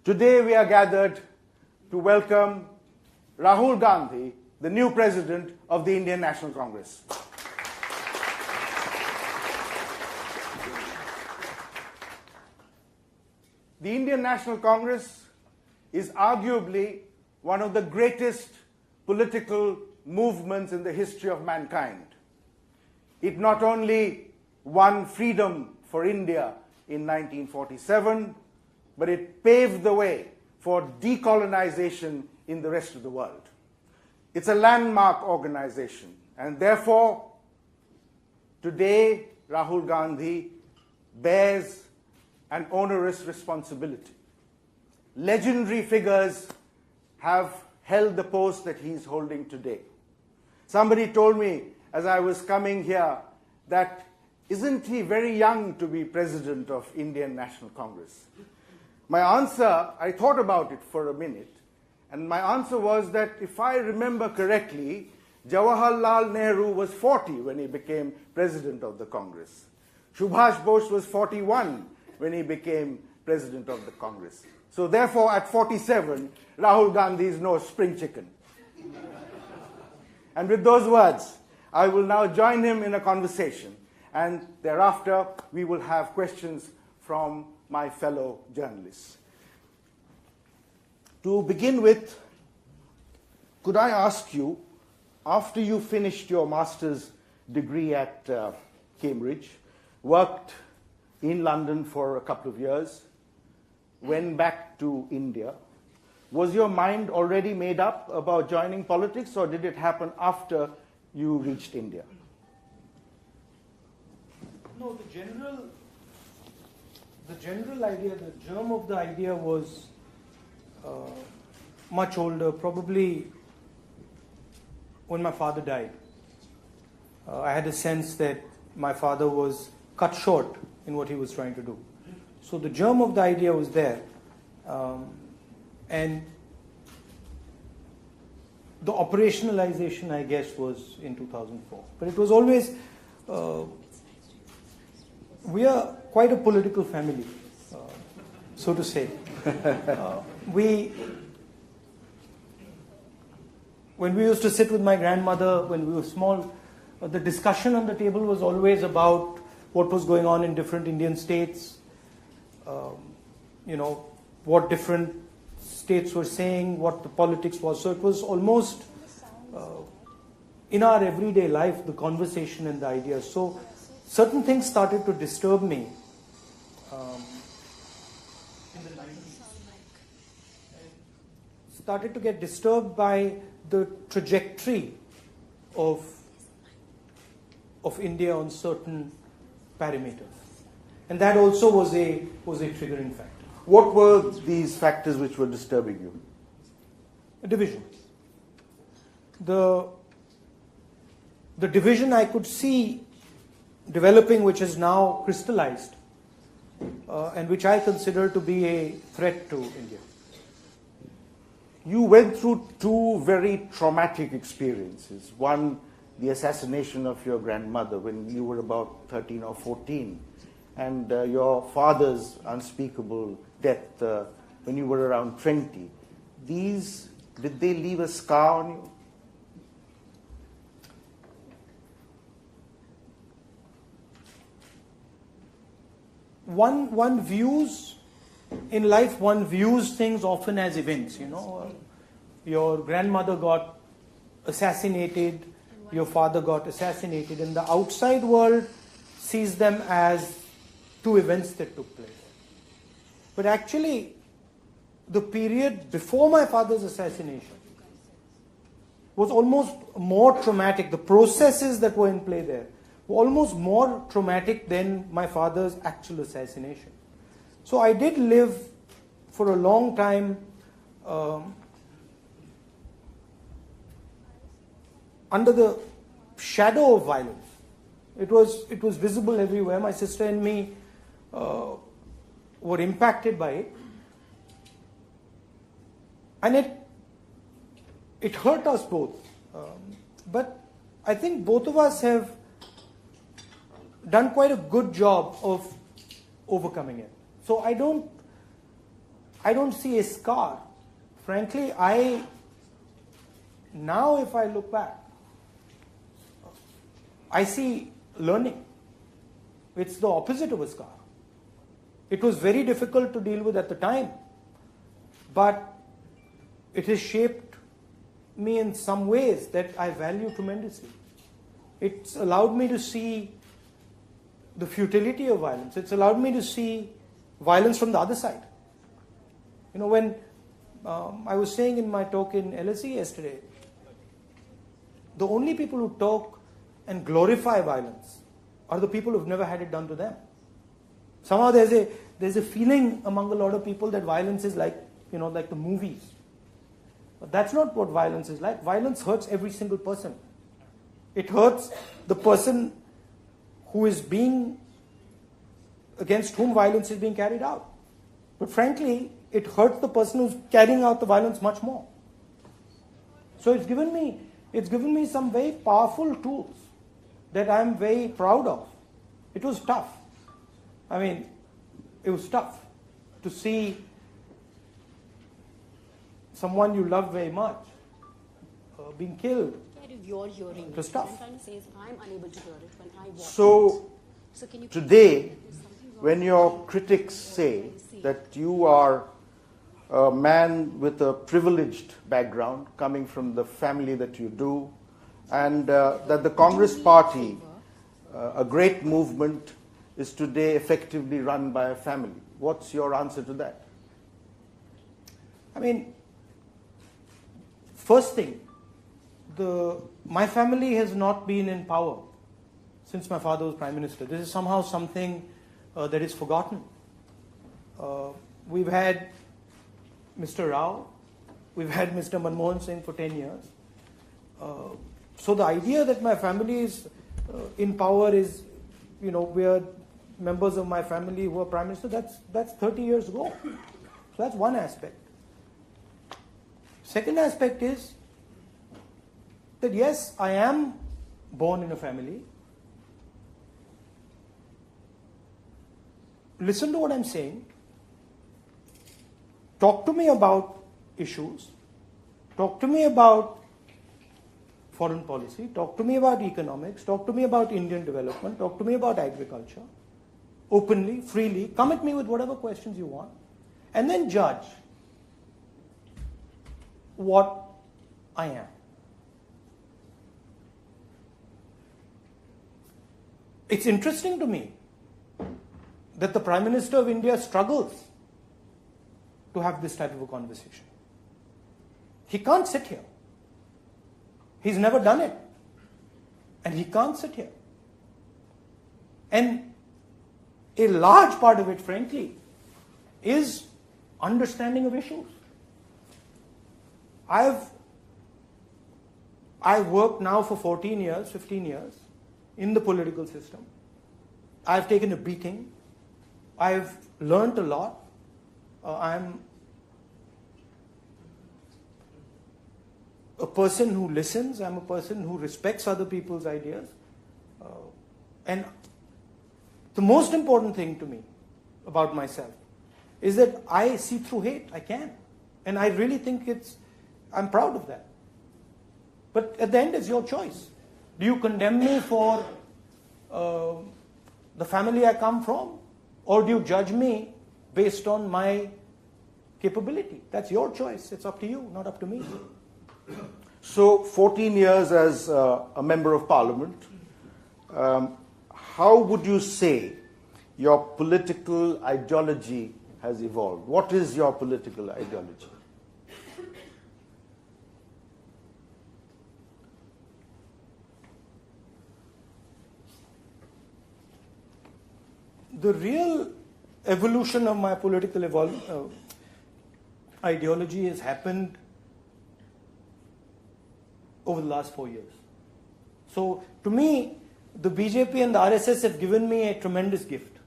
Today we are gathered to welcome Rahul Gandhi, the new president of the Indian National Congress. The Indian National Congress is arguably one of the greatest political movements in the history of mankind. It not only won freedom for India in 1947, but it paved the way for decolonization in the rest of the world. It's a landmark organization, and therefore, today, Rahul Gandhi bears an onerous responsibility. Legendary figures have held the post that he's holding today. Somebody told me as I was coming here that isn't he very young to be president of Indian National Congress? My answer, I thought about it for a minute, and my answer was that if I remember correctly, Jawaharlal Nehru was 40 when he became president of the Congress. Subhash Bose was 41 when he became president of the Congress. So therefore, at 47, Rahul Gandhi is no spring chicken. And with those words, I will now join him in a conversation, and thereafter we will have questions from my fellow journalists. To begin with, could I ask you, after you finished your master's degree at Cambridge, worked in London for a couple of years, went back to India, was your mind already made up about joining politics, or did it happen after you reached India? No, the general idea, the germ of the idea was much older, probably when my father died. I had a sense that my father was cut short in what he was trying to do. So the germ of the idea was there. And the operationalization, I guess, was in 2004. But it was always, we are quite a political family, so to say. When we used to sit with my grandmother when we were small, the discussion on the table was always about what was going on in different Indian states, what different states were saying, what the politics was. So it was almost in our everyday life, the conversation and the ideas. So certain things started to disturb me in the 90s. Started to get disturbed by the trajectory of India on certain parameters. And that also was a triggering factor. What were these factors which were disturbing you? A division. The division I could see developing, which is now crystallized, and which I consider to be a threat to India. You went through two very traumatic experiences. One, the assassination of your grandmother when you were about 13 or 14, and your father's unspeakable death when you were around 20. These, did they leave a scar on you? One views in life, one views things often as events. Your grandmother got assassinated, your father got assassinated, and the outside world sees them as two events that took place. But actually, the period before my father's assassination was almost more traumatic. The processes that were in play there were almost more traumatic than my father's actual assassination. So I did live for a long time under the shadow of violence. It was visible everywhere. My sister and me were impacted by it, and it hurt us both. But I think both of us have done quite a good job of overcoming it. So I don't I don't see a scar. Frankly, now if I look back, I see learning. It's the opposite of a scar. It was very difficult to deal with at the time, but it has shaped me in some ways that I value tremendously. It's allowed me to see the futility of violence. It's allowed me to see violence from the other side. You know, when I was saying in my talk in LSE yesterday, the only people who talk and glorify violence are the people who've never had it done to them. Somehow there's a feeling among a lot of people that violence is like, you know, like the movies. But that's not what violence is like. Violence hurts every single person. It hurts the person who is against whom violence is being carried out. But frankly, it hurts the person who's carrying out the violence much more. So it's given me some very powerful tools that I'm very proud of. It was tough. I mean, it was tough to see someone you love very much being killed. You're hearing it was tough. What I'm trying to say is I'm unable to hear it when I walk. So Can you today, when your critics say that you are a man with a privileged background, coming from the family that you do, and that the Congress Party, a great movement, is today effectively run by a family, what's your answer to that? I mean, first thing, my family has not been in power since my father was Prime Minister. This is somehow something that is forgotten. We've had Mr. Rao, we've had Mr. Manmohan Singh for 10 years. So the idea that my family is in power is, you know, we are members of my family who are Prime Minister, that's 30 years ago. So that's one aspect. Second aspect is that yes, I am born in a family. Listen to what I'm saying. Talk to me about issues. Talk to me about foreign policy. Talk to me about economics. Talk to me about Indian development. Talk to me about agriculture. Openly, freely. Come at me with whatever questions you want. And then judge what I am. It's interesting to me that the Prime Minister of India struggles to have this type of a conversation. He can't sit here. He's never done it. And he can't sit here. And a large part of it, frankly, is understanding of issues. I've worked now for 14 years, 15 years in the political system. I've taken a beating. I've learned a lot. I'm a person who listens. I'm a person who respects other people's ideas. And the most important thing to me about myself is that I see through hate. I can. And I really think I'm proud of that. But at the end, it's your choice. Do you condemn me for the family I come from? Or do you judge me based on my capability? That's your choice. It's up to you, not up to me. So 14 years as a member of parliament, how would you say your political ideology has evolved? What is your political ideology? The real evolution of my political ideology has happened over the last 4 years. So to me, the BJP and the RSS have given me a tremendous gift.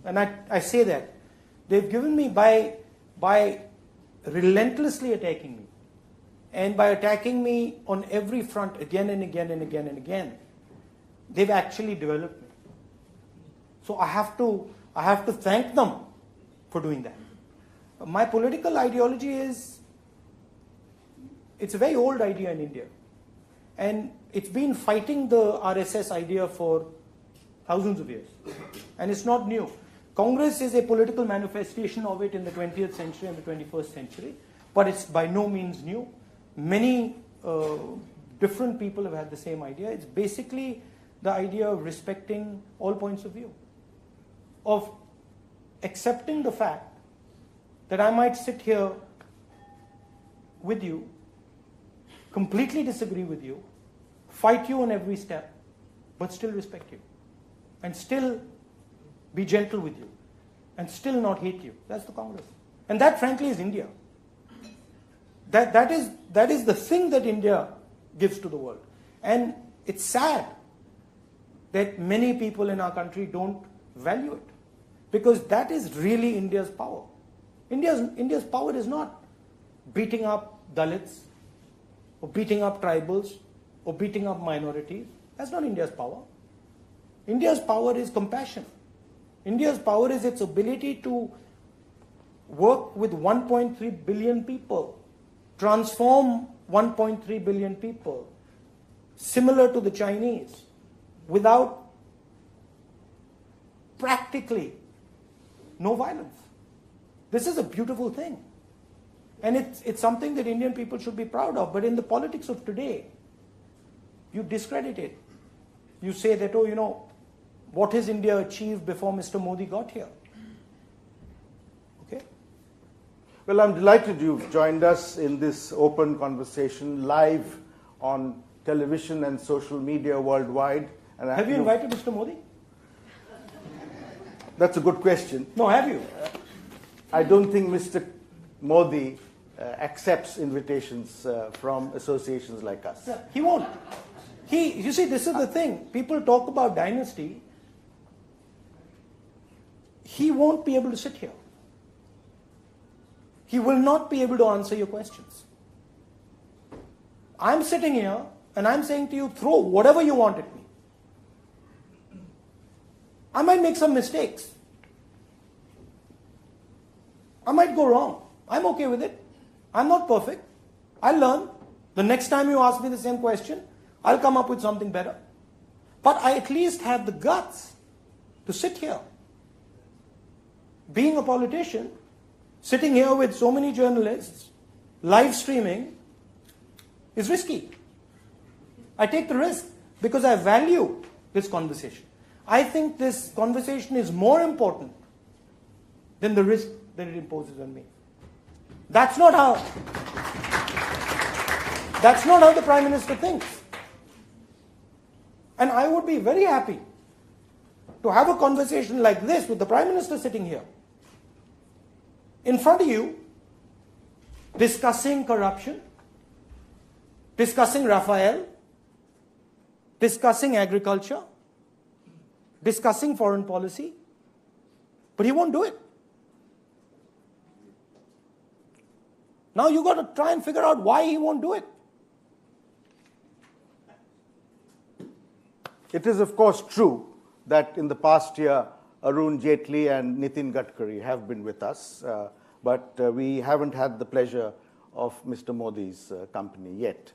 And I say that. They've given me by relentlessly attacking me. And by attacking me on every front again and again and again and again, they've actually developed me. So I have to thank them for doing that. My political ideology is, it's a very old idea in India. And it's been fighting the RSS idea for thousands of years. And it's not new. Congress is a political manifestation of it in the 20th century and the 21st century, but it's by no means new. Many different people have had the same idea. It's basically the idea of respecting all points of view, of accepting the fact that I might sit here with you, completely disagree with you, fight you on every step, but still respect you, and still be gentle with you, and still not hate you. That's the Congress. And that, frankly, is India. That is the thing that India gives to the world. And it's sad that many people in our country don't value it, because that is really India's power. India's power is not beating up Dalits, or beating up tribals, or beating up minorities. That's not India's power. India's power is compassion. India's power is its ability to work with 1.3 billion people, transform 1.3 billion people, similar to the Chinese, without practically no violence. This is a beautiful thing. And it's something that Indian people should be proud of. But in the politics of today, you discredit it. You say that, oh, you know, what has India achieved before Mr. Modi got here? Okay? Well, I'm delighted you've joined us in this open conversation live on television and social media worldwide. And have you invited Mr. Modi? That's a good question. No, have you? I don't think Mr. Modi accepts invitations from associations like us. Yeah, he won't. You see, this is the thing. People talk about dynasty. He won't be able to sit here. He will not be able to answer your questions. I'm sitting here and I'm saying to you, throw whatever you want at me. I might make some mistakes. I might go wrong. I'm okay with it. I'm not perfect. I'll learn. The next time you ask me the same question, I'll come up with something better. But I at least have the guts to sit here. Being a politician, sitting here with so many journalists, live streaming, is risky. I take the risk because I value this conversation. I think this conversation is more important than the risk that it imposes on me. That's not how the Prime Minister thinks. And I would be very happy to have a conversation like this with the Prime Minister sitting here, in front of you, discussing corruption, discussing Rafael, discussing agriculture, discussing foreign policy, but he won't do it. Now you've got to try and figure out why he won't do it. It is, of course, true that in the past year, Arun Jaitley and Nitin Gadkari have been with us, but we haven't had the pleasure of Mr. Modi's company yet.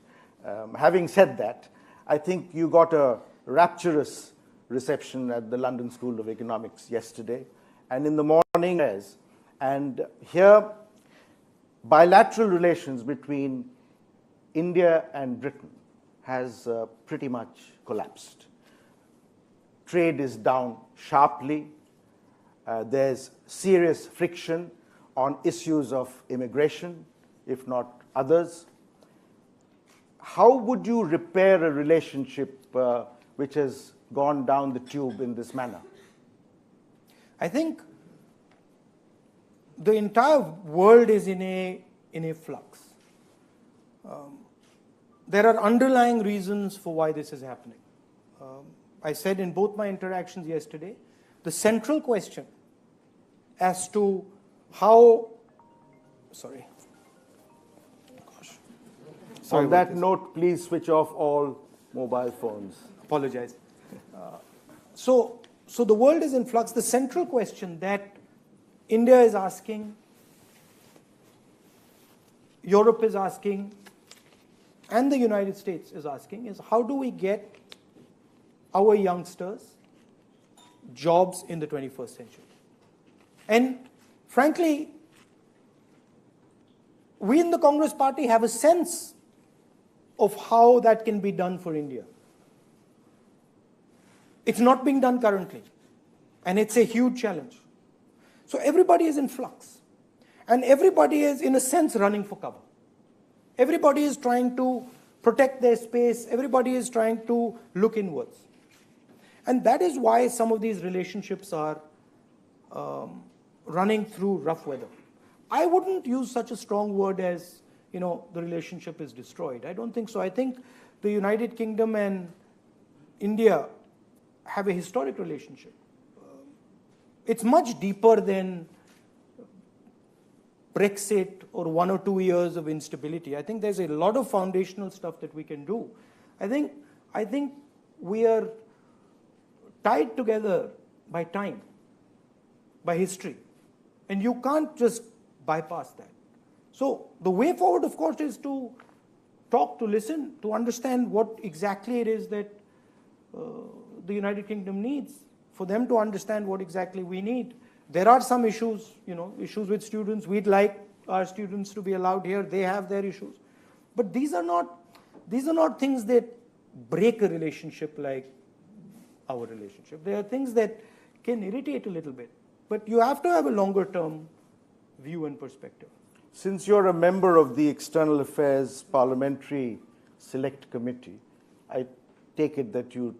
Having said that, I think you got a rapturous reception at the London School of Economics yesterday, and in the morning, and here, bilateral relations between India and Britain has pretty much collapsed. Trade is down sharply. There's serious friction on issues of immigration, if not others. How would you repair a relationship which has gone down the tube in this manner? I think the entire world is in a flux. There are underlying reasons for why this is happening. I said in both my interactions yesterday, the central question as to how, sorry. On that note, please switch off all mobile phones. Apologize. So the world is in flux. The central question that India is asking Europe is asking, and the United States is asking, is how do we get our youngsters jobs in the 21st century? And frankly, we in the Congress Party have a sense of how that can be done for India. It's not being done currently, and it's a huge challenge. So everybody is in flux, and everybody is, in a sense, running for cover. Everybody is trying to protect their space. Everybody is trying to look inwards. And that is why some of these relationships are running through rough weather. I wouldn't use such a strong word as, the relationship is destroyed. I don't think so. I think the United Kingdom and India have a historic relationship. It's much deeper than Brexit or 1 or 2 years of instability. I think there's a lot of foundational stuff that we can do. I think we are tied together by time, by history. And you can't just bypass that. So the way forward, of course, is to talk, to listen, to understand what exactly it is that the United Kingdom needs, for them to understand what exactly we need. There are some issues, issues with students. We'd like our students to be allowed here. They have their issues. But these are not things that break a relationship like our relationship. They are things that can irritate a little bit. But you have to have a longer term view and perspective. Since you're a member of the External Affairs Parliamentary Select Committee, I take it that you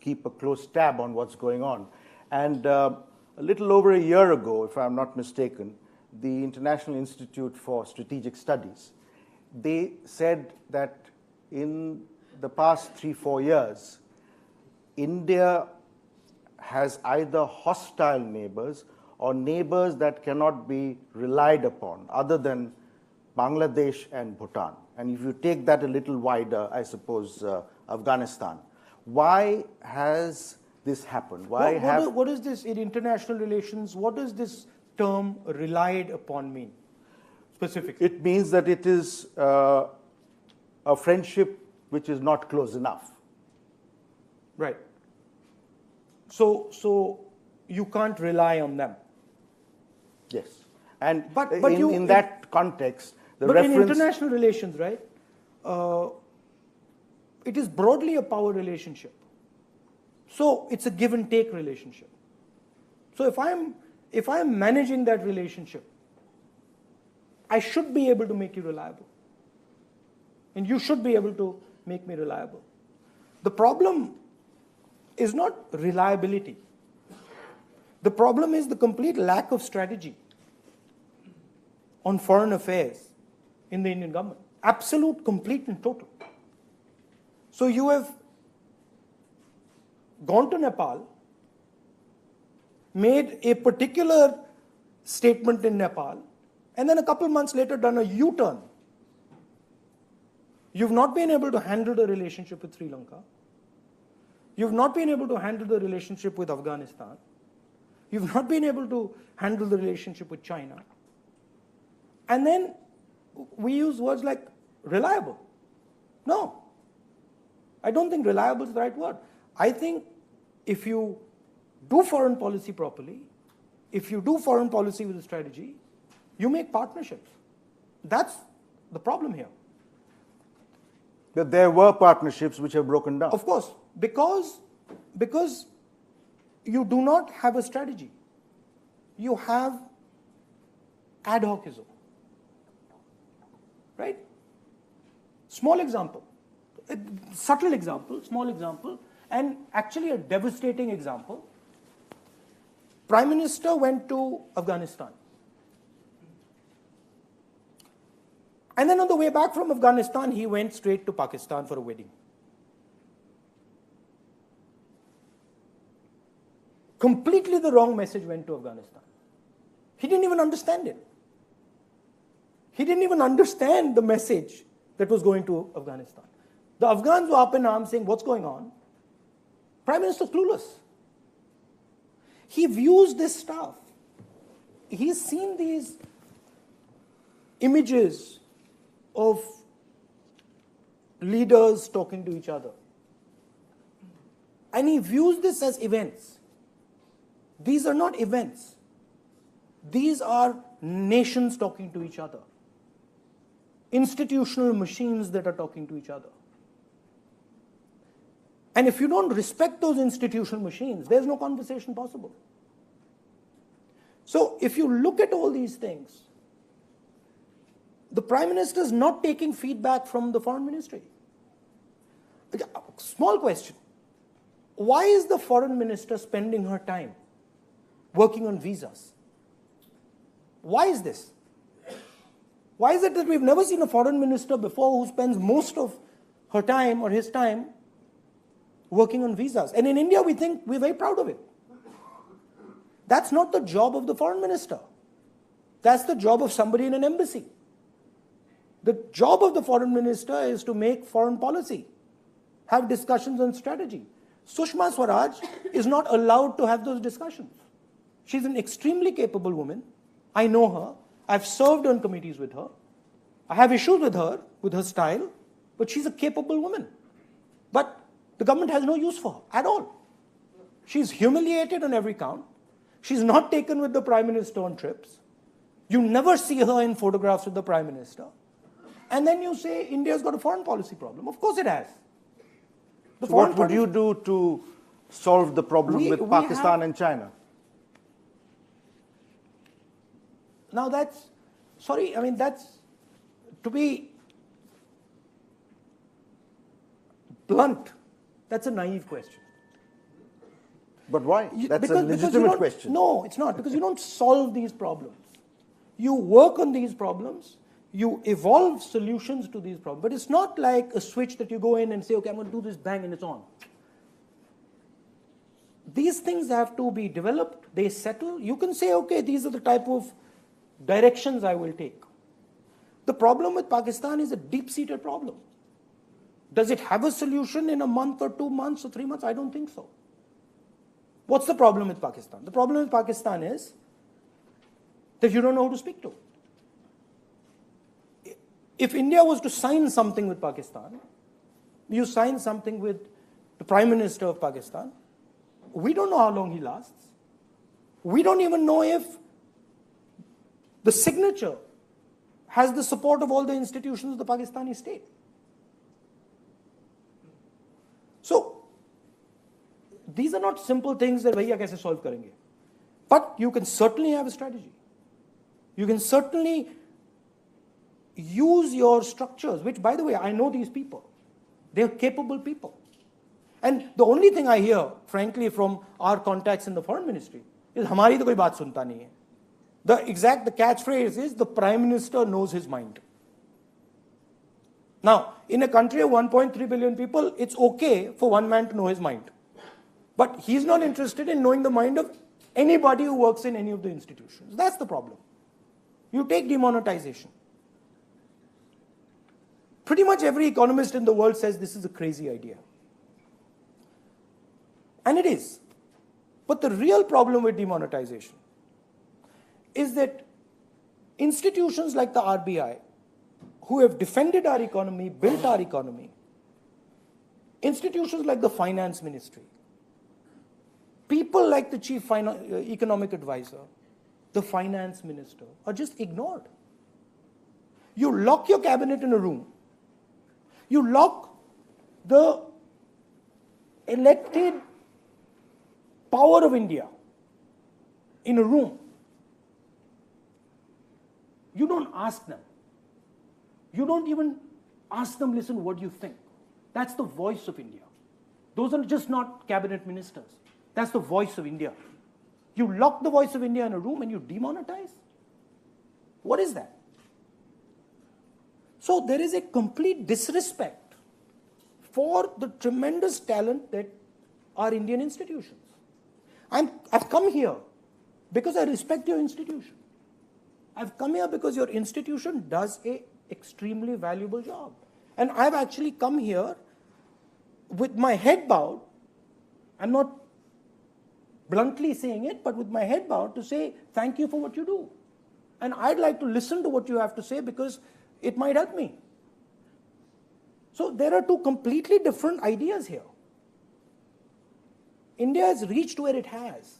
keep a close tab on what's going on. And a little over a year ago, if I'm not mistaken, the International Institute for Strategic Studies, they said that in the past 3-4 years, India has either hostile neighbors or neighbors that cannot be relied upon, other than Bangladesh and Bhutan. And if you take that a little wider, I suppose, Afghanistan. Why has this happened? What is this in international relations? What does this term relied upon mean specifically? It means that it is a friendship which is not close enough. Right. So you can't rely on them. Yes. And but in that context, in international relations, right, it is broadly a power relationship. So it's a give and take relationship. So if I'm managing that relationship, I should be able to make you reliable. And you should be able to make me reliable. The problem is not reliability. The problem is the complete lack of strategy on foreign affairs in the Indian government. Absolute, complete and total. So you have gone to Nepal, made a particular statement in Nepal, and then a couple months later done a U-turn. You've not been able to handle the relationship with Sri Lanka. You've not been able to handle the relationship with Afghanistan. You've not been able to handle the relationship with China. And then we use words like reliable. No, I don't think reliable is the right word. I think if you do foreign policy properly, if you do foreign policy with a strategy, you make partnerships. That's the problem here. But there were partnerships which have broken down. Of course, because you do not have a strategy. You have ad hocism. Right? Small example, subtle example, small example, and actually a devastating example. Prime Minister went to Afghanistan. And then on the way back from Afghanistan, he went straight to Pakistan for a wedding. Completely the wrong message went to Afghanistan. He didn't even understand it. He didn't even understand the message that was going to Afghanistan. The Afghans were up in arms saying, what's going on? Prime Minister clueless. He views this stuff. He's seen these images of leaders talking to each other. And he views this as events. These are not events. These are nations talking to each other. Institutional machines that are talking to each other. And if you don't respect those institutional machines, there's no conversation possible. So if you look at all these things, the Prime Minister is not taking feedback from the Foreign Ministry. Small question. Why is the Foreign Minister spending her time working on visas? Why is this? Why is it that we've never seen a Foreign Minister before who spends most of her time or his time working on visas? And in India, we think we're very proud of it. That's not the job of the Foreign Minister. That's the job of somebody in an embassy. The job of the Foreign Minister is to make foreign policy, have discussions on strategy. Sushma Swaraj is not allowed to have those discussions. She's an extremely capable woman. I know her. I've served on committees with her. I have issues with her style, but she's a capable woman. But the government has no use for her at all. She's humiliated on every count. She's not taken with the Prime Minister on trips. You never see her in photographs with the Prime Minister. And then you say India's got a foreign policy problem. Of course it has. So what would you do to solve the problem with Pakistan and China? Now that's, to be blunt, that's a naive question. But why? That's a legitimate question. No, it's not, because you don't solve these problems. You work on these problems, you evolve solutions to these problems, but it's not like a switch that you go in and say, okay, I'm going to do this, bang, and it's on. These things have to be developed, they settle. You can say, okay, these are the type of directions I will take. The problem with Pakistan is a deep-seated problem. Does it have a solution in a month or 2 months or 3 months? I don't think so. What's the problem with Pakistan? The problem with Pakistan is that you don't know who to speak to. If India was to sign something with Pakistan, you sign something with the Prime Minister of Pakistan, we don't know how long he lasts. We don't even know if the signature has the support of all the institutions of the Pakistani state. So, these are not simple things that bhaiya kaise solve karenge. But you can certainly have a strategy. You can certainly use your structures, which, by the way, I know these people. They're capable people. And the only thing I hear, frankly, from our contacts in the Foreign Ministry is, "Hamari to koi baat sunta nahi hai." The catchphrase is, the Prime Minister knows his mind. Now, in a country of 1.3 billion people, it's okay for one man to know his mind. But he's not interested in knowing the mind of anybody who works in any of the institutions. That's the problem. You take demonetization. Pretty much every economist in the world says this is a crazy idea. And it is. But the real problem with demonetization is that institutions like the RBI, who have defended our economy, built our economy, institutions like the Finance Ministry, people like the Chief Economic Advisor, the Finance Minister, are just ignored. You lock your cabinet in a room. You lock the elected power of India in a room. You don't ask them. You don't even ask them, listen, what do you think? That's the voice of India. Those are just not cabinet ministers. That's the voice of India. You lock the voice of India in a room and you demonetize? What is that? So there is a complete disrespect for the tremendous talent that are Indian institutions. I've come here because I respect your institution. I've come here because your institution does an extremely valuable job. And I've actually come here with my head bowed. I'm not bluntly saying it, but with my head bowed to say thank you for what you do. And I'd like to listen to what you have to say because it might help me. So there are two completely different ideas here. India has reached where it has,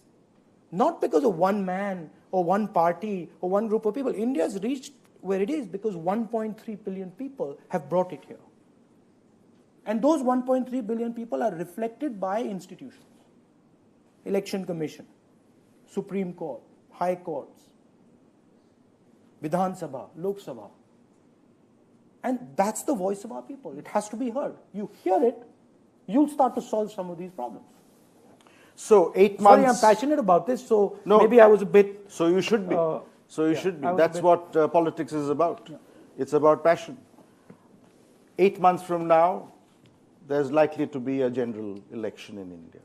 not because of one man or one party or one group of people. India has reached where it is because 1.3 billion people have brought it here. And those 1.3 billion people are reflected by institutions. Election Commission, Supreme Court, High Courts, Vidhan Sabha, Lok Sabha. And that's the voice of our people. It has to be heard. You hear it, you'll start to solve some of these problems. So 8 months. Sorry, I'm passionate about this, so No. maybe I was a bit... So you should be. Should be. That's what politics is about. Yeah. It's about passion. 8 months from now, there's likely to be a general election in India.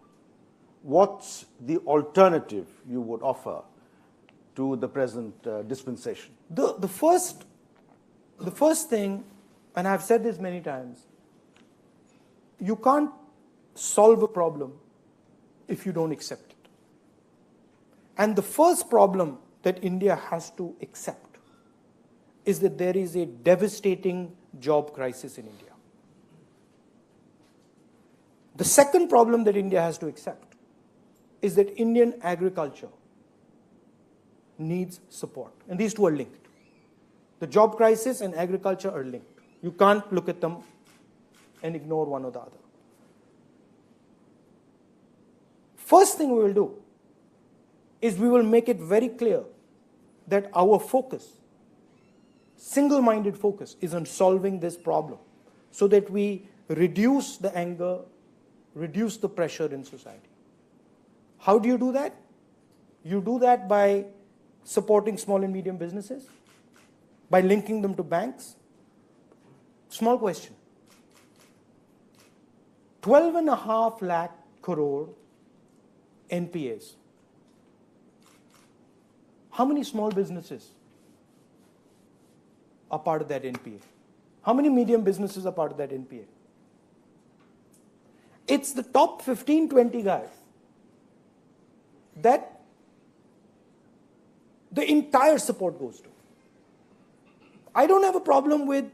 What's the alternative you would offer to the present dispensation? The first thing, and I've said this many times, you can't solve a problem if you don't accept it. And the first problem that India has to accept is that there is a devastating job crisis in India. The second problem that India has to accept is that Indian agriculture needs support. And these two are linked. The job crisis and agriculture are linked. You can't look at them and ignore one or the other. First thing we will do is we will make it very clear that our focus, single-minded focus, is on solving this problem so that we reduce the anger, reduce the pressure in society. How do you do that? You do that by supporting small and medium businesses, by linking them to banks. Small question. 12.5 lakh crore NPAs. How many small businesses are part of that NPA? How many medium businesses are part of that NPA? It's the top 15, 20 guys that the entire support goes to. I don't have a problem with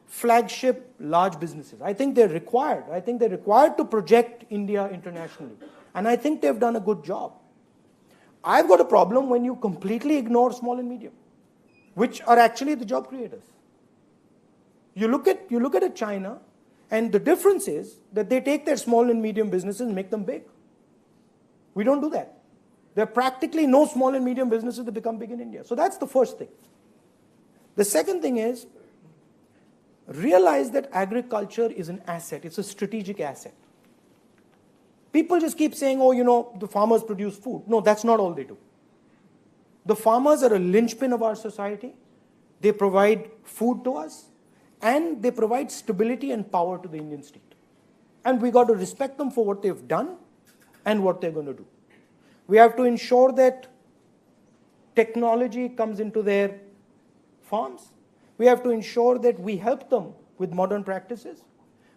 flagship large businesses. I think they're required. I think they're required to project India internationally. And I think they've done a good job. I've got a problem when you completely ignore small and medium, which are actually the job creators. You look at China, and the difference is that they take their small and medium businesses and make them big. We don't do that. There are practically no small and medium businesses that become big in India. So that's the first thing. The second thing is, realize that agriculture is an asset. It's a strategic asset. People just keep saying, oh, you know, the farmers produce food. No, that's not all they do. The farmers are a linchpin of our society. They provide food to us, and they provide stability and power to the Indian state. And we got to respect them for what they've done and what they're going to do. We have to ensure that technology comes into their farms. We have to ensure that we help them with modern practices.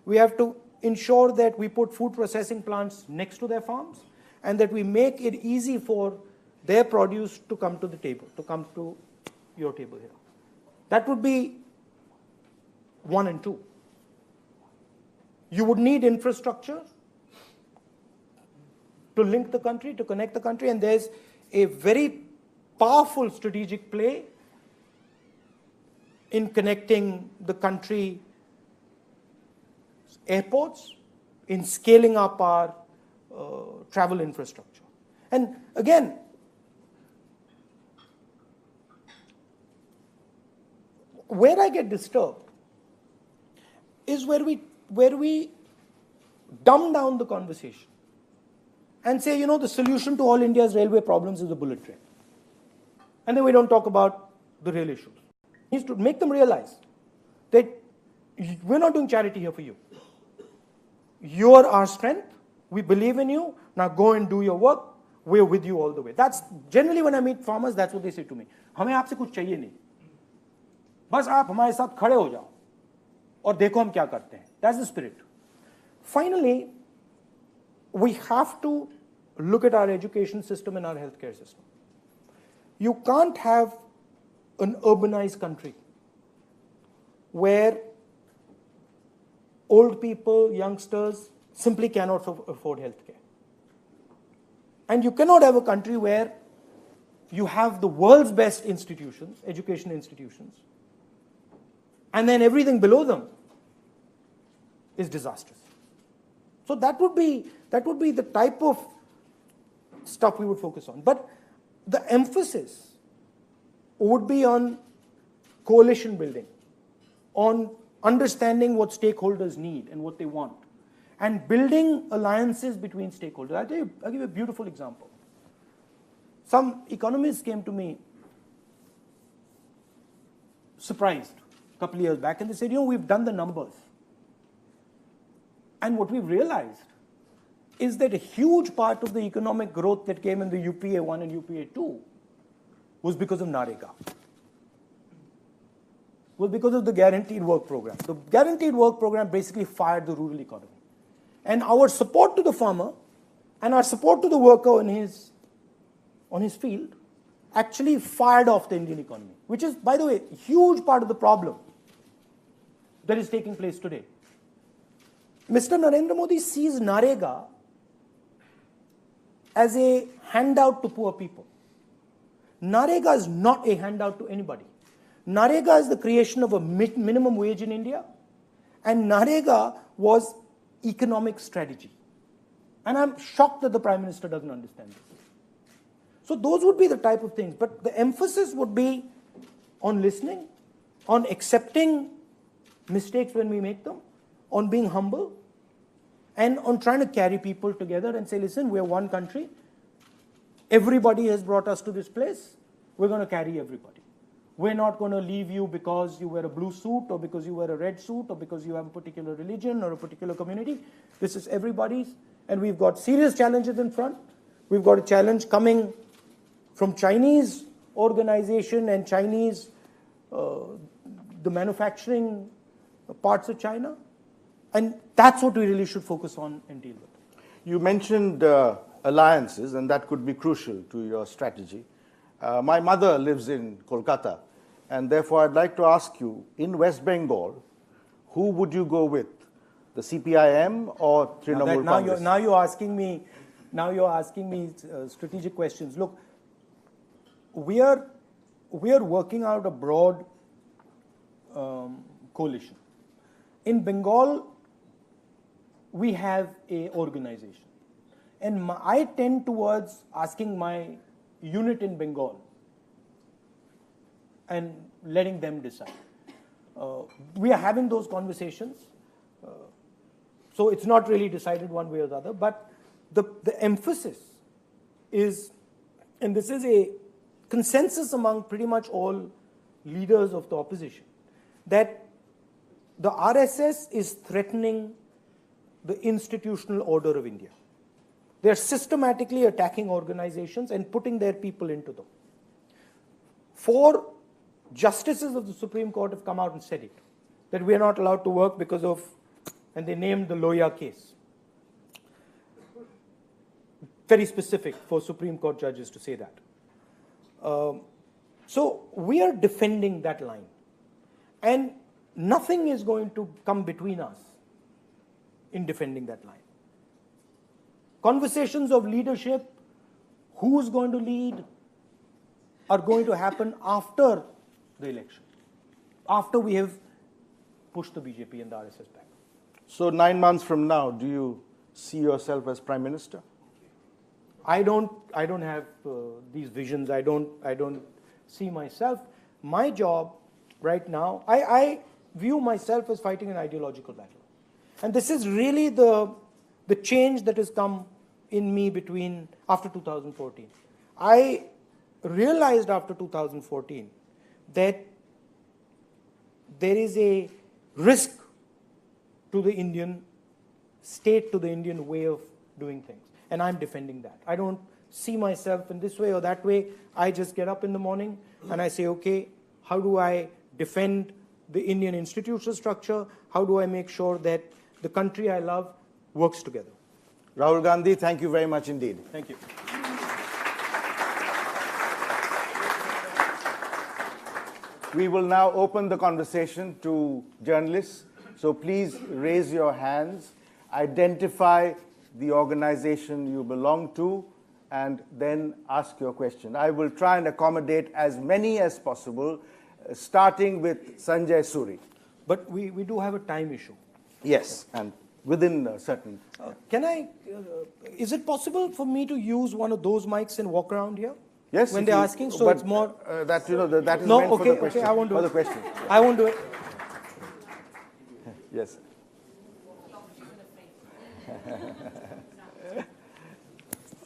We have to ensure that we put food processing plants next to their farms, and that we make it easy for their produce to come to the table, to come to your table here. That would be 1 and 2. You would need infrastructure to link the country, to connect the country, and there's a very powerful strategic play in connecting the country airports, in scaling up our travel infrastructure. And again, where I get disturbed is where we dumb down the conversation and say, you know, the solution to all India's railway problems is the bullet train. And then we don't talk about the real issues. It needs to make them realize that we're not doing charity here for you. You're our strength. We believe in you. Now go and do your work. We're with you all the way. That's generally when I meet farmers, that's what they say to me. हमें आपसे कुछ चाहिए नहीं. बस आप हमारे साथ खड़े हो जाओ और देखो हम क्या करते हैं. That's the spirit. Finally, we have to look at our education system and our healthcare system. You can't have an urbanized country where old people, youngsters, simply cannot afford healthcare. And you cannot have a country where you have the world's best institutions, education institutions, and then everything below them is disastrous. So that would be the type of stuff we would focus on. But the emphasis would be on coalition building, on understanding what stakeholders need and what they want, and building alliances between stakeholders. I'll give you a beautiful example. Some economists came to me surprised a couple of years back, and they said, we've done the numbers. And what we've realized is that a huge part of the economic growth that came in the UPA 1 and UPA 2 was because of NAREGA. Was because of the guaranteed work program. The guaranteed work program basically fired the rural economy. And our support to the farmer and our support to the worker on his field actually fired off the Indian economy, which is, by the way, a huge part of the problem that is taking place today. Mr. Narendra Modi sees NAREGA as a handout to poor people. NAREGA is not a handout to anybody. NAREGA is the creation of a minimum wage in India, and NAREGA was economic strategy. And I'm shocked that the Prime Minister doesn't understand this. So those would be the type of things. But the emphasis would be on listening, on accepting mistakes when we make them, on being humble, and on trying to carry people together and say, listen, we're one country. Everybody has brought us to this place. We're going to carry everybody. We're not going to leave you because you wear a blue suit or because you wear a red suit or because you have a particular religion or a particular community. This is everybody's, and we've got serious challenges in front. We've got a challenge coming from Chinese organization and Chinese, the manufacturing parts of China. And that's what we really should focus on and deal with. You mentioned alliances, and that could be crucial to your strategy. My mother lives in Kolkata, and therefore I'd like to ask you, in West Bengal, who would you go with? The CPIM or Trinamool Congress? Now you're asking me strategic questions. Look, we are working out a broad coalition. In Bengal, we have a organization, and I tend towards asking my unit in Bengal and letting them decide. We are having those conversations, so it's not really decided one way or the other, but the emphasis is, and this is a consensus among pretty much all leaders of the opposition, that the RSS is threatening the institutional order of India. They're systematically attacking organizations and putting their people into them. 4 justices of the Supreme Court have come out and said it, that we are not allowed to work because of, and they named the Loya case. Very specific for Supreme Court judges to say that. So we are defending that line. And nothing is going to come between us in defending that line. Conversations of leadership, who's going to lead, are going to happen after the election, after we have pushed the BJP and the RSS back. So 9 months from now, do you see yourself as Prime Minister? I don't have these visions. I don't see myself. My job right now, I view myself as fighting an ideological battle. And this is really the change that has come in me after 2014. I realized after 2014 that there is a risk to the Indian state, to the Indian way of doing things. And I'm defending that. I don't see myself in this way or that way. I just get up in the morning and I say, okay, how do I defend the Indian institutional structure? How do I make sure that the country I love works together? Rahul Gandhi, thank you very much indeed. Thank you. We will now open the conversation to journalists So please raise your hands, identify the organization you belong to, and then ask your question. I will try and accommodate as many as possible, starting with Sanjay Suri. But we do have a time issue. Yes, and within a certain... Is it possible for me to use one of those mics and walk around here? Yes. When they're asking, so it's more... that is no, meant okay, for the question. Okay, I won't do for it. the question. I won't do it. Yes.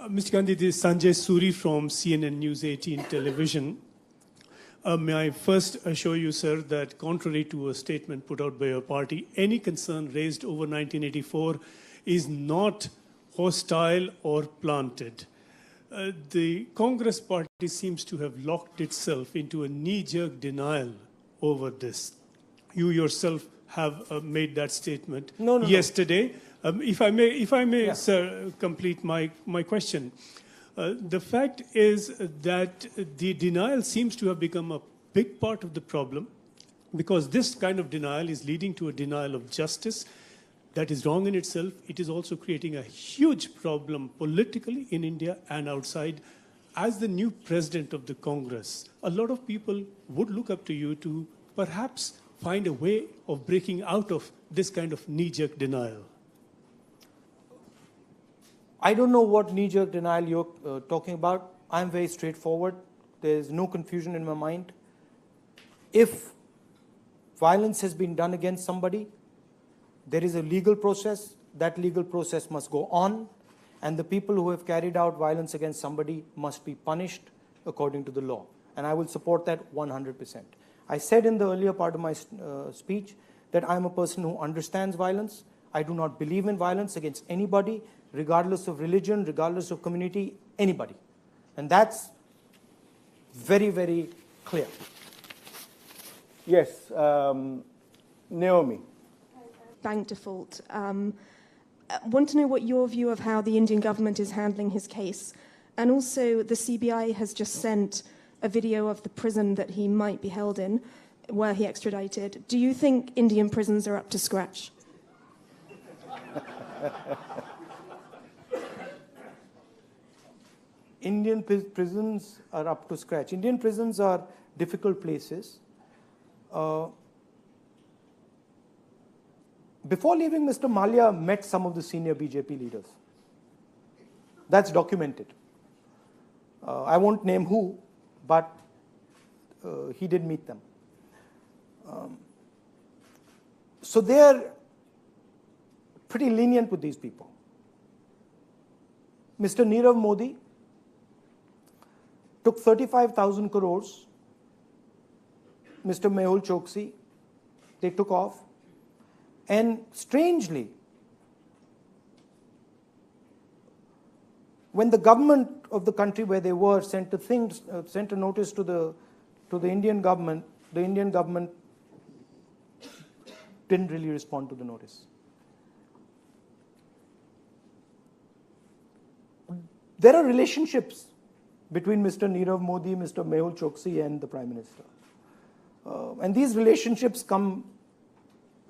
Mr. Gandhi, this is Sanjay Suri from CNN News 18 television. May I first assure you, sir, that contrary to a statement put out by your party, any concern raised over 1984 is not hostile or planted. The Congress party seems to have locked itself into a knee-jerk denial over this. You yourself have made that statement yesterday. If I may, yeah. Sir, complete my question. The fact is that the denial seems to have become a big part of the problem, because this kind of denial is leading to a denial of justice that is wrong in itself. It is also creating a huge problem politically in India and outside. As the new president of the Congress, a lot of people would look up to you to perhaps find a way of breaking out of this kind of knee-jerk denial. I don't know what knee-jerk denial you're talking about. I'm very straightforward. There's no confusion in my mind. If violence has been done against somebody, there is a legal process. That legal process must go on, and the people who have carried out violence against somebody must be punished according to the law. And I will support that 100%. I said in the earlier part of my speech that I'm a person who understands violence. I do not believe in violence against anybody, regardless of religion, regardless of community, anybody. And that's very, very clear. Yes, Naomi. Bank default. I want to know what your view of how the Indian government is handling his case. And also, the CBI has just sent a video of the prison that he might be held in, where he extradited. Do you think Indian prisons are up to scratch? Indian prisons are up to scratch. Indian prisons are difficult places. Before leaving, Mr. Malia met some of the senior BJP leaders. That's documented. I won't name who, but he did meet them. So they're pretty lenient with these people. Mr. Nirav Modi took 35,000 crores. Mr. Mehul Choksi, they took off. And strangely, when the government of the country where they were sent a notice to the Indian government didn't really respond to the notice. There are relationships between Mr. Nirav Modi, Mr. Mehul Choksi, and the Prime Minister. And these relationships come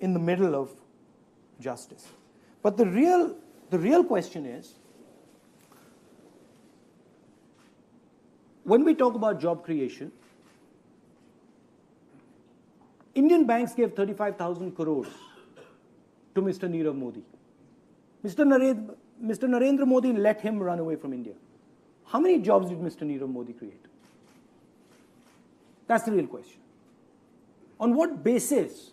in the middle of justice. But the real question is, when we talk about job creation, Indian banks gave 35,000 crores to Mr. Nirav Modi. Mr. Narendra Modi let him run away from India. How many jobs did Mr. Nirav Modi create? That's the real question. On what basis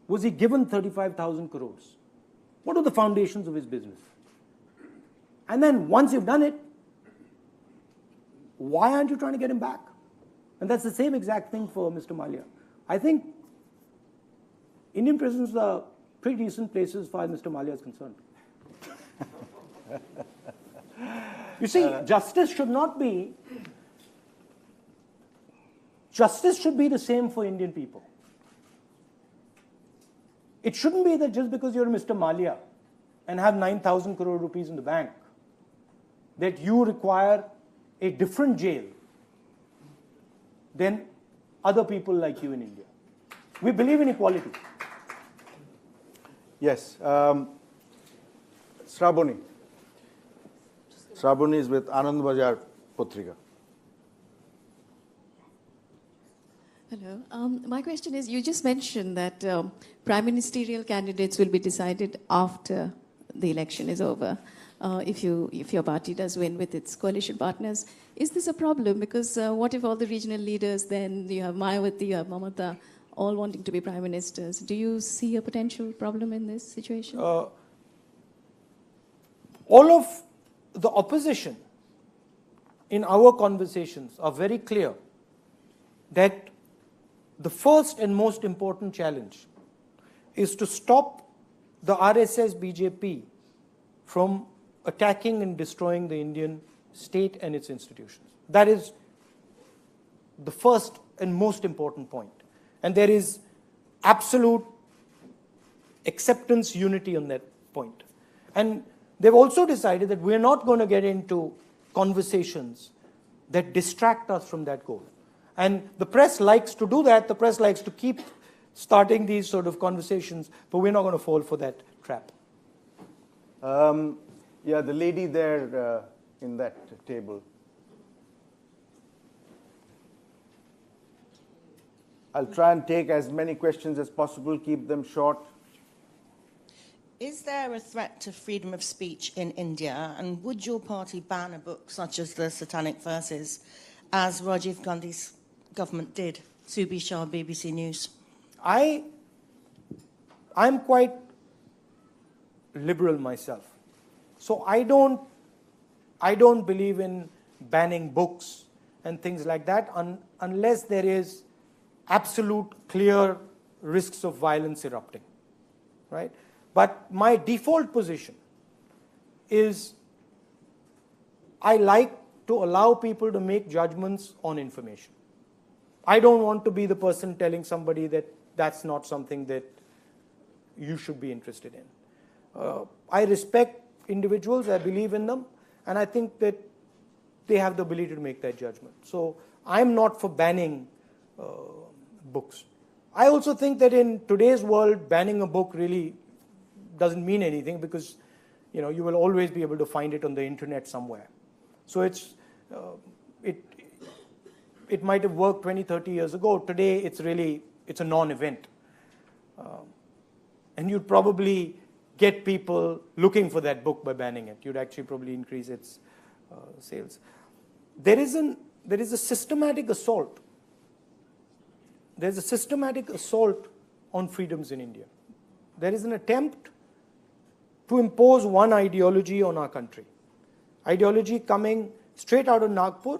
was he given 35,000 crores? What are the foundations of his business? And then once you've done it, why aren't you trying to get him back? And that's the same exact thing for Mr. Malia. I think Indian prisons are pretty decent places as far as Mr. Malia is concerned. You see, justice should be the same for Indian people. It shouldn't be that just because you're Mr. Malia and have 9,000 crore rupees in the bank, that you require a different jail than other people like you in India. We believe in equality. Yes. Sraboni. Sraboni is with Anand Bajar Putrika. Hello. My question is, you just mentioned that prime ministerial candidates will be decided after the election is over, if your party does win with its coalition partners. Is this a problem? Because what if all the regional leaders, then you have Mayawati, you have Mamata, all wanting to be prime ministers? Do you see a potential problem in this situation? All of the opposition in our conversations are very clear that the first and most important challenge is to stop the RSS BJP from attacking and destroying the Indian state and its institutions. That is the first and most important point. And there is absolute acceptance, unity on that point. And they've also decided that we're not going to get into conversations that distract us from that goal. And the press likes to do that. The press likes to keep starting these sort of conversations, but we're not going to fall for that trap. Yeah, the lady there in that table. I'll try and take as many questions as possible, keep them short. Is there a threat to freedom of speech in India, and would your party ban a book such as the Satanic Verses, as Rajiv Gandhi's government did? Subi Shah, BBC News. I'm quite liberal myself, so I don't believe in banning books and things like that unless there is absolute clear risks of violence erupting, right? But my default position is I like to allow people to make judgments on information. I don't want to be the person telling somebody that that's not something that you should be interested in. I respect individuals, I believe in them, and I think that they have the ability to make that judgment. So I'm not for banning books. I also think that in today's world, banning a book really doesn't mean anything, because you will always be able to find it on the internet somewhere. So it might have worked 20, 30 years ago. Today it's a non-event. And you'd probably get people looking for that book by banning it. You'd actually probably increase its sales. There is a systematic assault. There's a systematic assault on freedoms in India. There is an attempt to impose one ideology on our country. Ideology coming straight out of Nagpur.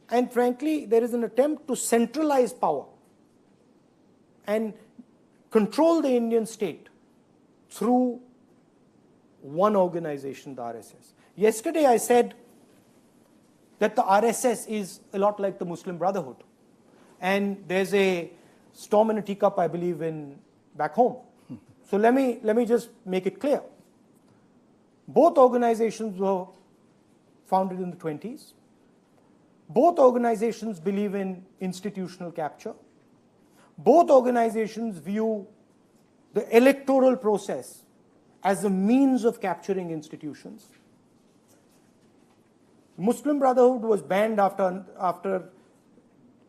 And frankly, there is an attempt to centralize power and control the Indian state through one organization, the RSS. Yesterday I said that the RSS is a lot like the Muslim Brotherhood. And there's a storm in a teacup, I believe, back home. So let me just make it clear. Both organizations were founded in the 1920s. Both organizations believe in institutional capture. Both organizations view the electoral process as a means of capturing institutions. Muslim Brotherhood was banned after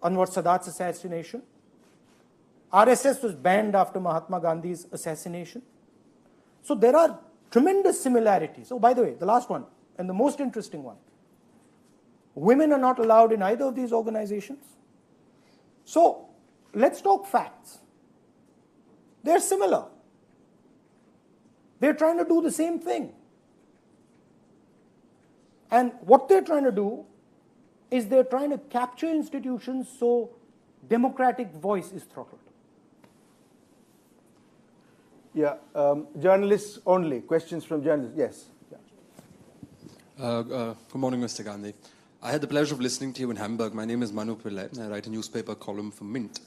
Anwar Sadat's assassination. RSS was banned after Mahatma Gandhi's assassination. So there are tremendous similarities. Oh, by the way, the last one, and the most interesting one. Women are not allowed in either of these organizations. So let's talk facts. They're similar. They're trying to do the same thing. And what they're trying to do is they're trying to capture institutions so democratic voice is throttled. Yeah, journalists only. Questions from journalists. Yes. Good morning, Mr. Gandhi. I had the pleasure of listening to you in Hamburg. My name is Manu Pillai. I write a newspaper column for Mint.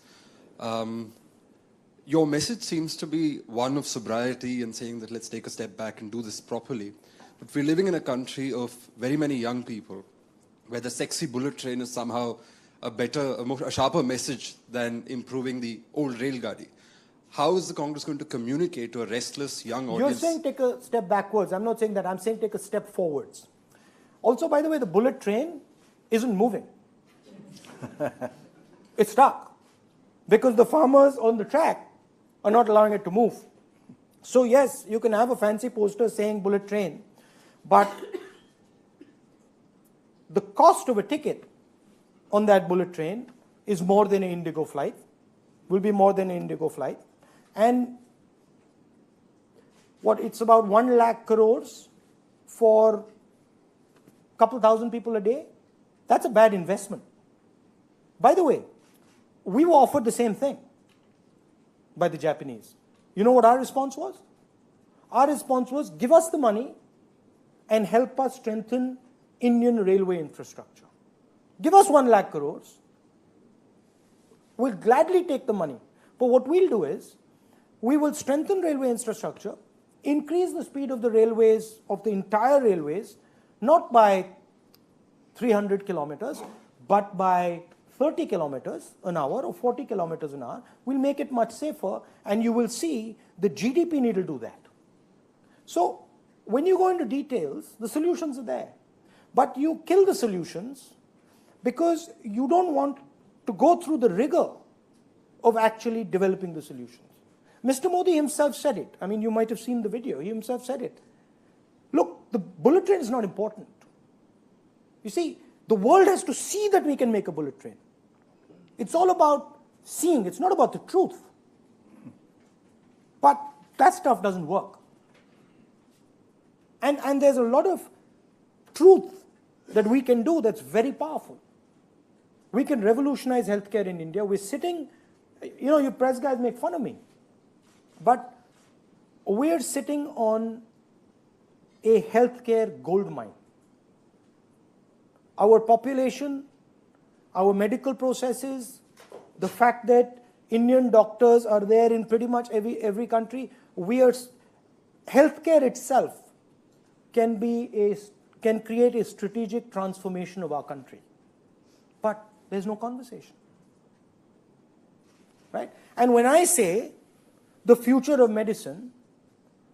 Your message seems to be one of sobriety and saying that let's take a step back and do this properly. But we're living in a country of very many young people where the sexy bullet train is somehow a sharper message than improving the old rail gadi. how is the Congress going to communicate to a restless young You're audience? saying take a step backwards. I'm not saying that. I'm saying take a step forwards. Also, by the way, the bullet train isn't moving. It's stuck because the farmers on the track are not allowing it to move. So yes, you can have a fancy poster saying bullet train, but the cost of a ticket on that bullet train is more than an Indigo flight, will be more than an Indigo flight. And it's about 1 lakh crores for a couple thousand people a day. That's a bad investment. By the way, we were offered the same thing by the Japanese. You know what our response was? Our response was, give us the money and help us strengthen Indian railway infrastructure. Give us 1 lakh crores. We'll gladly take the money. But what we'll do is, we will strengthen railway infrastructure, increase the speed of the railways, of the entire railways, not by 300 kilometers, but by 30 kilometers an hour or 40 kilometers an hour. We'll make it much safer, and you will see the GDP need to do that. So when you go into details, the solutions are there. But you kill the solutions because you don't want to go through the rigor of actually developing the solutions. Mr. Modi himself said it. I mean, you might have seen the video. He himself said it. Look, the bullet train is not important. You see, the world has to see that we can make a bullet train. It's all about seeing. It's not about the truth. But that stuff doesn't work. And there's a lot of truth that we can do that's very powerful. We can revolutionize healthcare in India. We're sitting, you know, you press guys make fun of me. But we're sitting on a healthcare gold mine. Our population, our medical processes, the fact that Indian doctors are there in pretty much every country, healthcare itself can create a strategic transformation of our country. But there's no conversation. Right? And when I say the future of medicine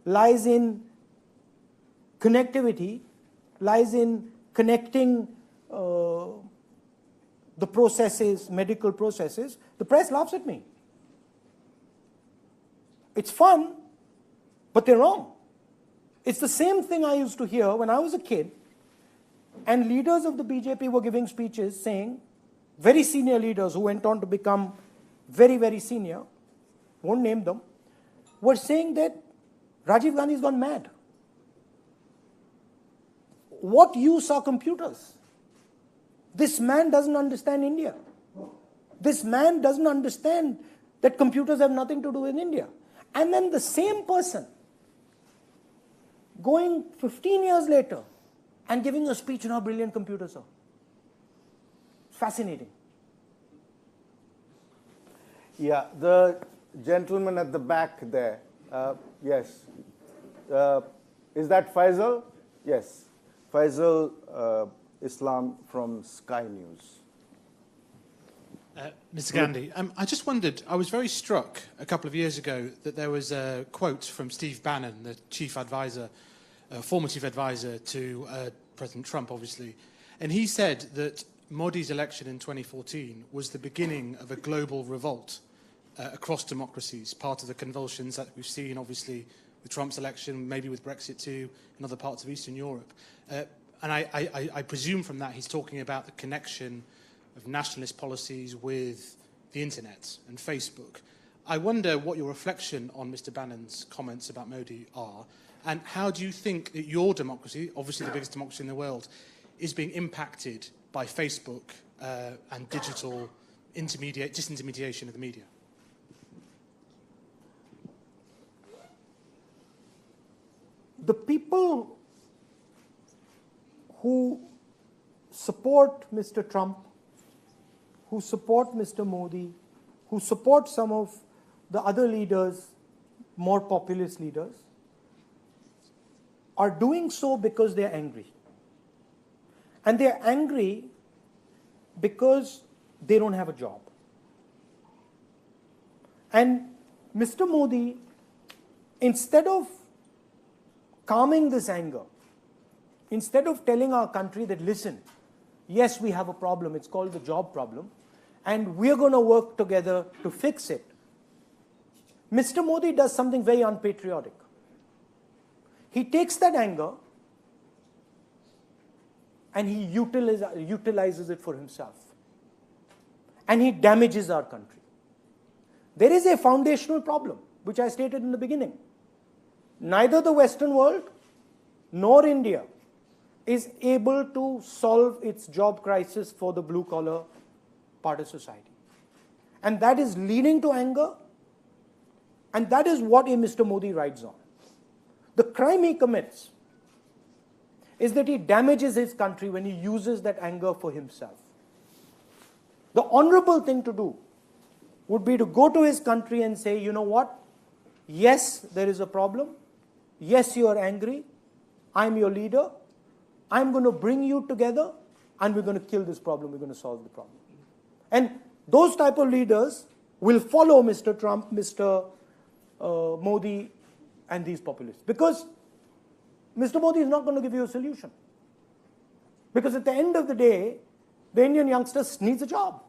lies in connectivity, lies in connecting the processes, medical processes, the press laughs at me. It's fun, but they're wrong. It's the same thing I used to hear when I was a kid, and leaders of the BJP were giving speeches saying, very senior leaders who went on to become very, very senior, won't name them, were saying that Rajiv Gandhi's gone mad. What use are computers? This man doesn't understand India. This man doesn't understand that computers have nothing to do with India. And then the same person going 15 years later and giving a speech on how brilliant computers are. Fascinating. Yeah, the gentleman at the back there. Yes. Is that Faisal? Yes. Faisal Islam from Sky News. Mr. Gandhi, I just wondered, I was very struck a couple of years ago that there was a quote from Steve Bannon, the chief advisor, former chief advisor to President Trump, obviously, and he said that Modi's election in 2014 was the beginning of a global revolt across democracies, part of the convulsions that we've seen, obviously, with Trump's election, maybe with Brexit too, in other parts of Eastern Europe. And I presume from that he's talking about the connection of nationalist policies with the internet and Facebook. I wonder what your reflection on Mr. Bannon's comments about Modi are, and how do you think that your democracy, obviously the biggest democracy in the world, is being impacted by Facebook and digital disintermediation of the media? The people who support Mr. Trump, who support Mr. Modi, who support some of the other leaders, more populist leaders, are doing so because they're angry. And they're angry because they don't have a job. And Mr. Modi, instead of calming this anger, instead of telling our country that, listen, yes, we have a problem, it's called the job problem, and we're going to work together to fix it, Mr. Modi does something very unpatriotic. He takes that anger and he utilizes it for himself. And he damages our country. There is a foundational problem, which I stated in the beginning. Neither the Western world nor India is able to solve its job crisis for the blue-collar part of society. And that is leading to anger, and that is what a Mr. Modi rides on. The crime he commits is that he damages his country when he uses that anger for himself. The honorable thing to do would be to go to his country and say, you know what? Yes, there is a problem. Yes, you are angry. I'm your leader. I'm going to bring you together and we're going to kill this problem. We're going to solve the problem. And those type of leaders will follow Mr. Trump, Mr. Modi, and these populists. Because Mr. Modi is not going to give you a solution. Because at the end of the day, the Indian youngsters needs a job.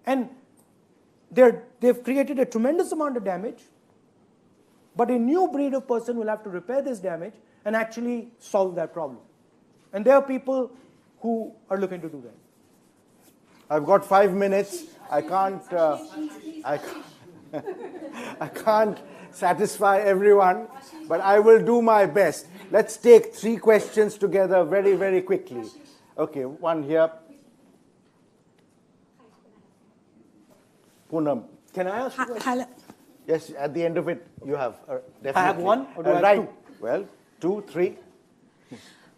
And they've created a tremendous amount of damage, but a new breed of person will have to repair this damage and actually solve that problem. And there are people who are looking to do that. I've got 5 minutes. I can't satisfy everyone, but I will do my best. Let's take 3 questions together very, very quickly. Okay, one here. Poonam. Can I ask you a question? Hello. Yes, at the end of it, you have. Definitely. I have one, or do I have right. 2? Well, 2, 3.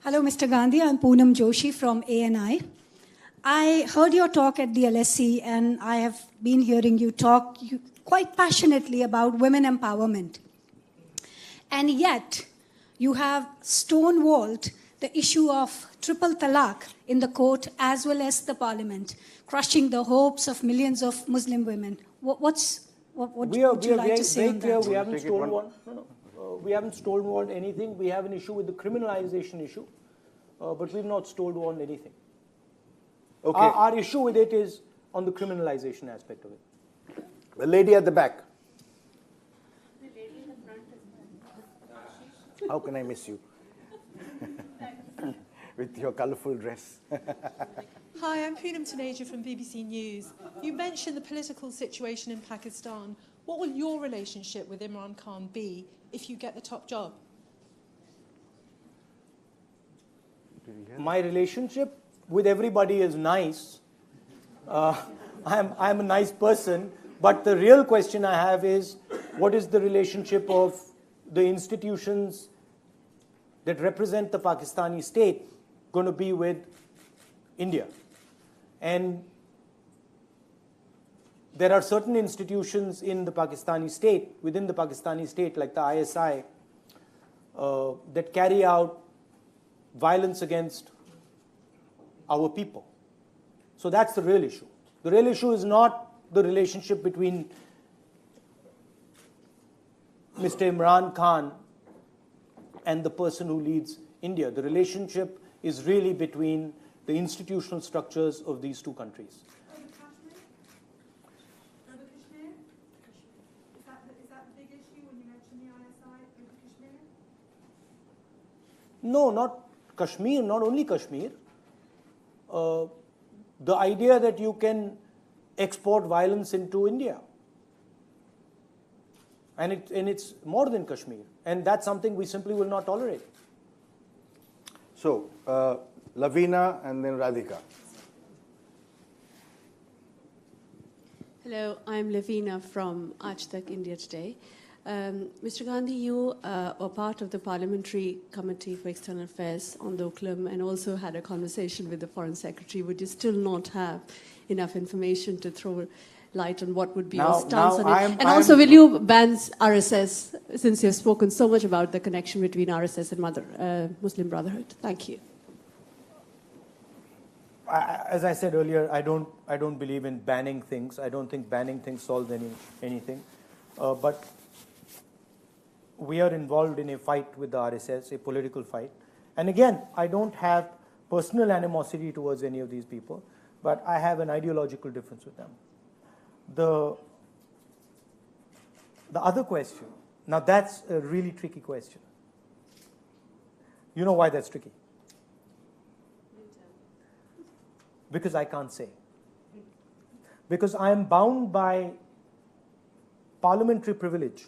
Hello, Mr. Gandhi. I'm Poonam Joshi from ANI. I heard your talk at the LSE, and I have been hearing you talk quite passionately about women empowerment. And yet, you have stonewalled the issue of triple talaq in the court as well as the parliament, crushing the hopes of millions of Muslim women. What would you like to say on that? We haven't stonewalled. We haven't stonewalled anything. We have an issue with the criminalization issue, but we've not stonewalled anything. Okay. Our issue with it is on the criminalization aspect of it. The lady at the back. The lady in the front is How can I miss you? With your colourful dress. Hi, I'm Poonam Taneja from BBC News. You mentioned the political situation in Pakistan. What will your relationship with Imran Khan be if you get the top job? My relationship with everybody is nice. I'm a nice person, but the real question I have is, what is the relationship of the institutions that represent the Pakistani state going to be with India? And there are certain institutions in the Pakistani state, within the Pakistani state, like the ISI, that carry out violence against our people. So that's the real issue. The real issue is not the relationship between Mr. Imran Khan and the person who leads India. The relationship is really between the institutional structures of these two countries. No, not Kashmir, not only Kashmir. The idea that you can export violence into India. And it's more than Kashmir. And that's something we simply will not tolerate. So, Lavina and then Radhika. Hello, I'm Lavina from Aaj Tak India Today. Mr. Gandhi, you are part of the Parliamentary Committee for External Affairs on the Uklam and also had a conversation with the Foreign Secretary. Would you still not have enough information to throw light on what would be your stance on it? And also, will you ban RSS, since you've spoken so much about the connection between RSS and Muslim Brotherhood? Thank you. As I said earlier, I don't believe in banning things. I don't think banning things solves anything. but we are involved in a fight with the RSS, a political fight. And again, I don't have personal animosity towards any of these people, but I have an ideological difference with them. The other question, now that's a really tricky question. You know why that's tricky? Because I can't say. Because I am bound by parliamentary privilege,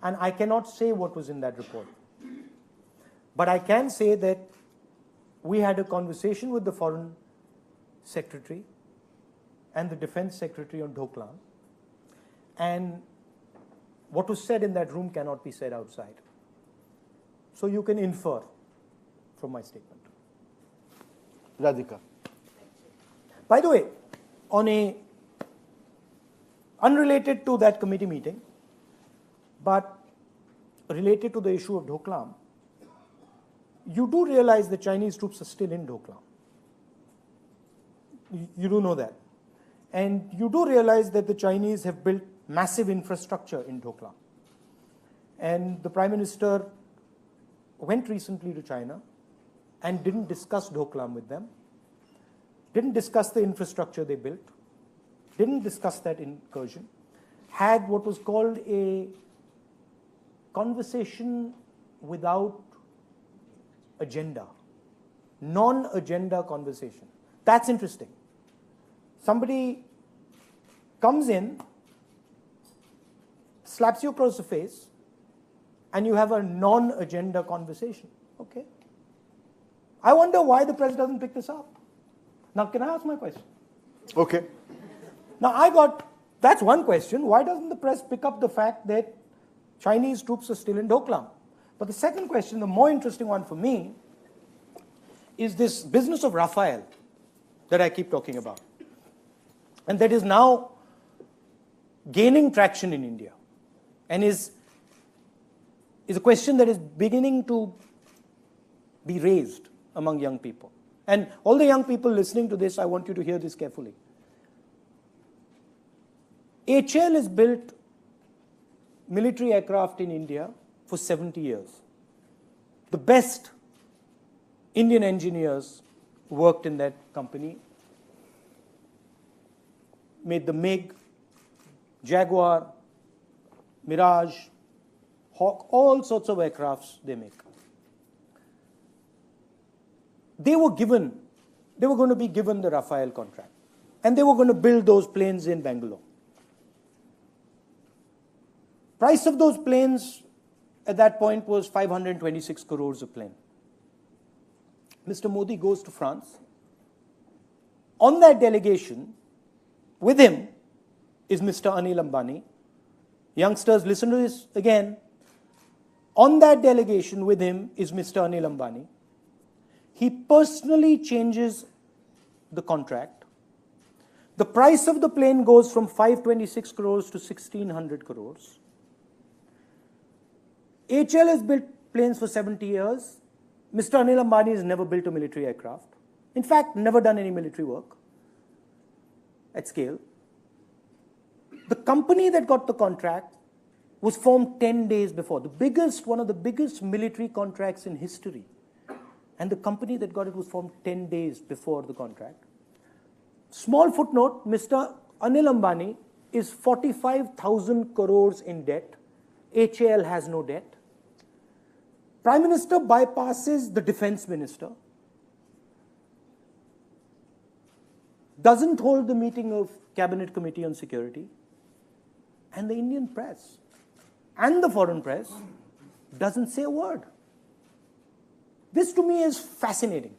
and I cannot say what was in that report. But I can say that we had a conversation with the Foreign Secretary and the Defense Secretary on Doklam, and what was said in that room cannot be said outside. So you can infer from my statement. Radhika. By the way, on a unrelated to that committee meeting, but related to the issue of Doklam, you do realize the Chinese troops are still in Doklam. You do know that. And you do realize that the Chinese have built massive infrastructure in Doklam. And the Prime Minister went recently to China and didn't discuss Doklam with them, didn't discuss the infrastructure they built, didn't discuss that incursion, had what was called a conversation without agenda, non-agenda conversation. That's interesting. Somebody comes in, slaps you across the face, and you have a non-agenda conversation. Okay. I wonder why the press doesn't pick this up. Now, can I ask my question? Okay. Now, that's one question. Why doesn't the press pick up the fact that Chinese troops are still in Doklam? But the second question, the more interesting one for me, is this business of Rafale that I keep talking about. And that is now gaining traction in India, and is a question that is beginning to be raised among young people. And all the young people listening to this, I want you to hear this carefully. HAL has built military aircraft in India for 70 years. The best Indian engineers worked in that company, made the MiG, Jaguar, Mirage, Hawk, all sorts of aircrafts they make. They were going to be given the Rafale contract, and they were going to build those planes in Bangalore. Price of those planes at that point was 526 crores a plane. Mr. Modi goes to France. On that delegation, with him is Mr. Anil Ambani. Youngsters, listen to this again. On that delegation with him is Mr. Anil Ambani. He personally changes the contract. The price of the plane goes from 526 crores to 1600 crores. HAL has built planes for 70 years. Mr. Anil Ambani has never built a military aircraft. In fact, never done any military work at scale. The company that got the contract was formed 10 days before. One of the biggest military contracts in history. And the company that got it was formed 10 days before the contract. Small footnote, Mr. Anil Ambani is 45,000 crores in debt. HAL has no debt. Prime Minister bypasses the Defense Minister, doesn't hold the meeting of Cabinet Committee on Security, and the Indian press and the foreign press doesn't say a word. This to me is fascinating.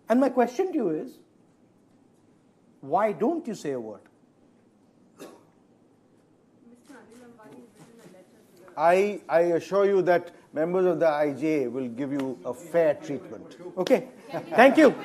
And my question to you is, why don't you say a word? I assure you that members of the IJ will give you a fair treatment. Okay, thank you.